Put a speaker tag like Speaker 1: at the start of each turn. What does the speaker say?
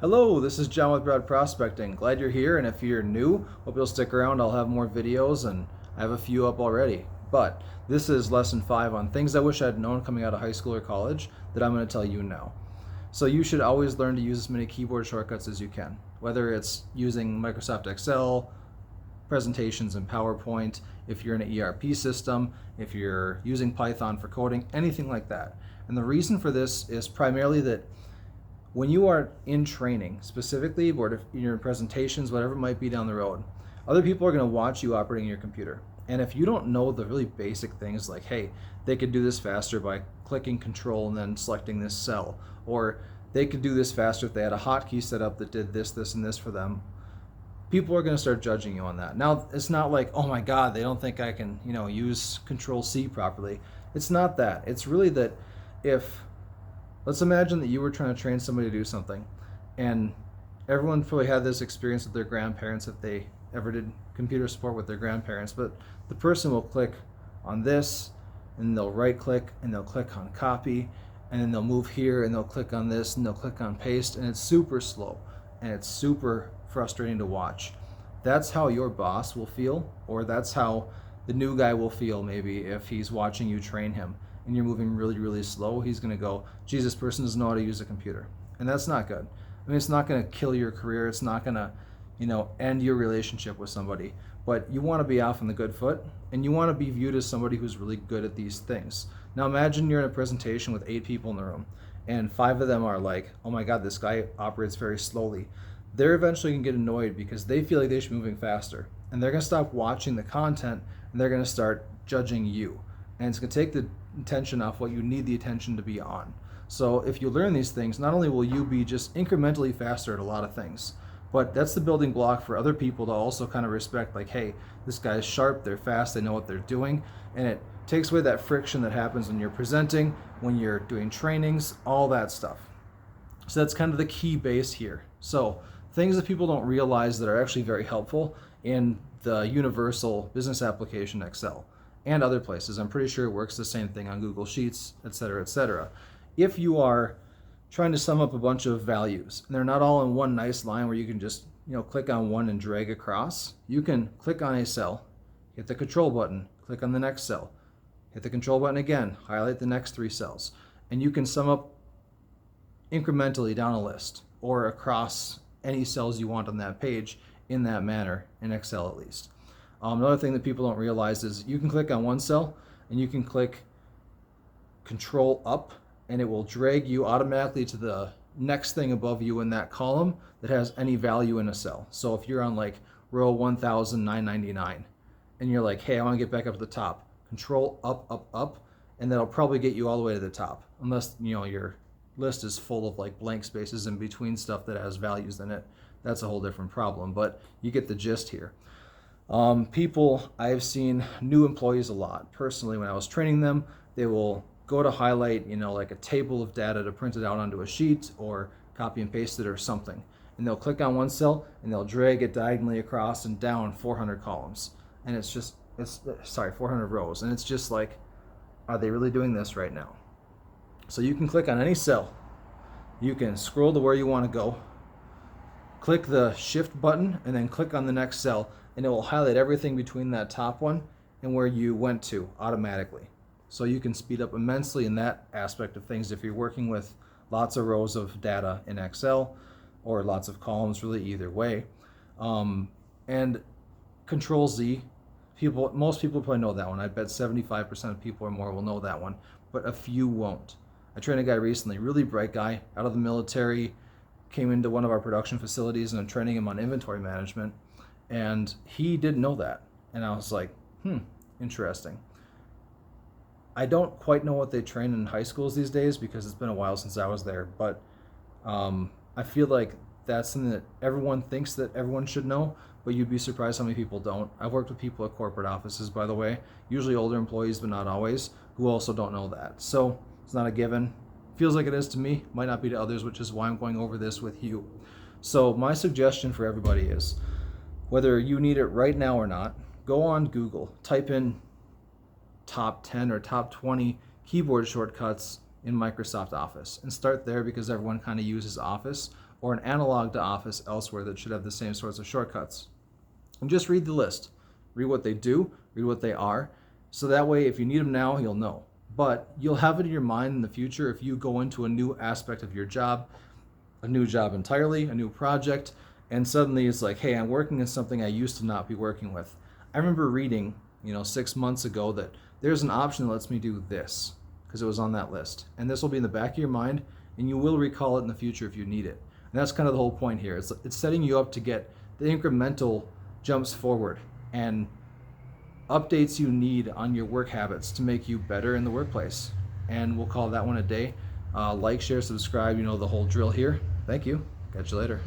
Speaker 1: Hello, this is John with Broad Prospecting. Glad you're here, and if you're new, hope you'll stick around. I'll have more videos, and I have a few up already. But this is lesson 5 on things I wish I'd known coming out of high school or college that I'm going to tell you now. So you should always learn to use as many keyboard shortcuts as you can, whether it's using Microsoft Excel, presentations in PowerPoint, if you're in an ERP system, if you're using Python for coding, anything like that. And the reason for this is primarily that when you are in training, specifically, or in your presentations, whatever it might be down the road, other people are going to watch you operating your computer. And if you don't know the really basic things like, hey, they could do this faster by clicking control and then selecting this cell, or they could do this faster if they had a hotkey set up that did this, this, and this for them, people are going to start judging you on that. Now, it's not like, oh my God, they don't think I can, use Control C properly. It's not that. It's really that let's imagine that you were trying to train somebody to do something, and everyone probably had this experience with their grandparents if they ever did computer support with their grandparents, but the person will click on this, and they'll right click, and they'll click on copy, and then they'll move here, and they'll click on this, and they'll click on paste, and it's super slow, and it's super frustrating to watch. That's how your boss will feel, or that's how the new guy will feel maybe if he's watching you train him and you're moving really, really slow. He's going to go, geez, this person doesn't know how to use a computer. And that's not good. I mean, it's not going to kill your career. It's not going to, end your relationship with somebody. But you want to be off on the good foot, and you want to be viewed as somebody who's really good at these things. Now imagine you're in a presentation with 8 people in the room, and 5 of them are like, oh my God, this guy operates very slowly. They're eventually going to get annoyed because they feel like they should be moving faster. And they're going to stop watching the content, and they're going to start judging you. And it's going to take the attention off what you need the attention to be on. So if you learn these things, not only will you be just incrementally faster at a lot of things, but that's the building block for other people to also kind of respect, like, hey, this guy's sharp, they're fast, they know what they're doing, and it takes away that friction that happens when you're presenting, when you're doing trainings, all that stuff. So that's kind of the key base here. So things that people don't realize that are actually very helpful in the universal business application Excel and other places. I'm pretty sure it works the same thing on Google Sheets, etc., etc. If you are trying to sum up a bunch of values, and they're not all in one nice line where you can just click on one and drag across, you can click on a cell, hit the control button, click on the next cell, hit the control button again, highlight the next 3 cells, and you can sum up incrementally down a list or across any cells you want on that page in that manner, in Excel at least. Another thing that people don't realize is you can click on one cell and you can click Control Up, and it will drag you automatically to the next thing above you in that column that has any value in a cell. So if you're on like row 1999 and you're like, hey, I want to get back up to the top, Control Up, Up, Up, and that'll probably get you all the way to the top, unless your list is full of like blank spaces in between stuff that has values in it. That's a whole different problem, but you get the gist here. I've seen new employees a lot. Personally, when I was training them, they will go to highlight, like a table of data to print it out onto a sheet or copy and paste it or something. And they'll click on one cell and they'll drag it diagonally across and down 400 columns. And it's 400 rows. And it's just like, are they really doing this right now? So you can click on any cell. You can scroll to where you want to go, click the shift button, and then click on the next cell, and it will highlight everything between that top one and where you went to automatically. So you can speed up immensely in that aspect of things if you're working with lots of rows of data in Excel or lots of columns, really either way. And Control Z, most people probably know that one. I bet 75% of people or more will know that one, but a few won't. I trained a guy recently, really bright guy, out of the military, came into one of our production facilities, and I'm training him on inventory management, and he didn't know that. And I was like, interesting. I don't quite know what they train in high schools these days because it's been a while since I was there, but I feel like that's something that everyone thinks that everyone should know, but you'd be surprised how many people don't. I've worked with people at corporate offices, by the way, usually older employees, but not always, who also don't know that. So it's not a given. Feels like it is to me, might not be to others, which is why I'm going over this with you. So my suggestion for everybody is, whether you need it right now or not, go on Google, type in top 10 or top 20 keyboard shortcuts in Microsoft Office, and start there because everyone kind of uses Office or an analog to Office elsewhere that should have the same sorts of shortcuts. And just read the list. Read what they do, read what they are, so that way if you need them now, you'll know. But you'll have it in your mind in the future if you go into a new aspect of your job, a new job entirely, a new project, and suddenly it's like, hey, I'm working in something I used to not be working with. I remember reading, 6 months ago that there's an option that lets me do this because it was on that list. And this will be in the back of your mind, and you will recall it in the future if you need it. And that's kind of the whole point here. It's setting you up to get the incremental jumps forward and updates you need on your work habits to make you better in the workplace. And we'll call that one a day. Like, share, subscribe, the whole drill here. Thank you. Catch you later.